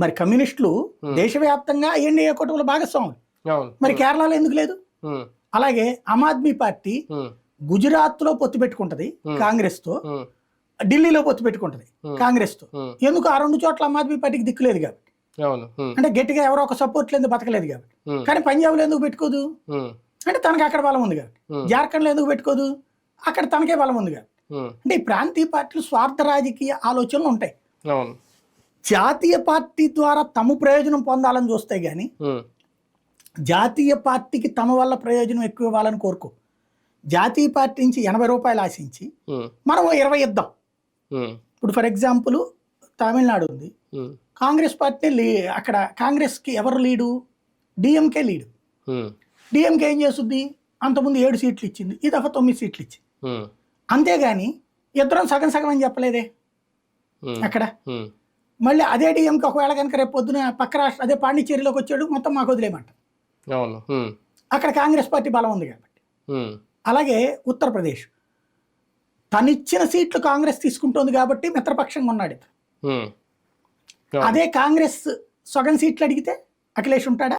మరి కమ్యూనిస్టులు దేశవ్యాప్తంగా ఎన్డీఏ కూటమిలో భాగస్వాములు, మరి కేరళలో ఎందుకు లేదు? అలాగే ఆమ్ ఆద్మీ పార్టీ గుజరాత్ లో పొత్తు పెట్టుకుంటది కాంగ్రెస్ తో, ఢిల్లీలో పొత్తు పెట్టుకుంటది కాంగ్రెస్ తో. ఎందుకు? ఆ రెండు చోట్ల ఆమ్ ఆద్మీ పార్టీకి దిక్కులేదు కాబట్టి, అంటే గట్టిగా ఎవరో ఒక సపోర్ట్ లేదు, బతకలేదు కాబట్టి. కానీ పంజాబ్లో ఎందుకు పెట్టుకోదు? అంటే తనకి అక్కడ బలం ఉంది కాబట్టి. జార్ఖండ్లో ఎందుకు పెట్టుకోదు? అక్కడ తనకే బలం ఉంది కాబట్టి. అంటే ఈ ప్రాంతీయ పార్టీలు స్వార్థ రాజకీయ ఆలోచనలు ఉంటాయి. జాతీయ పార్టీ ద్వారా తమ ప్రయోజనం పొందాలని చూస్తే గాని జాతీయ పార్టీకి తమ వల్ల ప్రయోజనం ఎక్కువ ఇవ్వాలని కోరుకో. జాతీయ పార్టీ నుంచి 80 రూపాయలు ఆశించి మనం 20 ఇద్దాం. ఇప్పుడు ఫర్ ఎగ్జాంపుల్ తమిళనాడు ఉంది, కాంగ్రెస్ పార్టీ అక్కడ కాంగ్రెస్ కి ఎవరు లీడు? DMK lead. డిఎంకే ఏం చేస్తుంది? అంతకుముందు 7 సీట్లు ఇచ్చింది, ఈ దఫా 9 సీట్లు ఇచ్చింది. అంతేగాని ఇద్దరం సగం సగం అని చెప్పలేదే అక్కడ. మళ్ళీ అదే డిఎంకి ఒకవేళ కనుక రేపు పొద్దున పక్క రాష్ట్ర అదే పాండిచ్చేరిలోకి వచ్చాడు, మొత్తం మాకు వదిలేయమంట. అక్కడ కాంగ్రెస్ పార్టీ బలం ఉంది కాబట్టి. అలాగే ఉత్తరప్రదేశ్ తనిచ్చిన సీట్లు కాంగ్రెస్ తీసుకుంటోంది కాబట్టి మిత్రపక్షంగా ఉన్నాడు ఇతను. అదే కాంగ్రెస్ సగం సీట్లు అడిగితే అఖిలేష్ ఉంటాడా?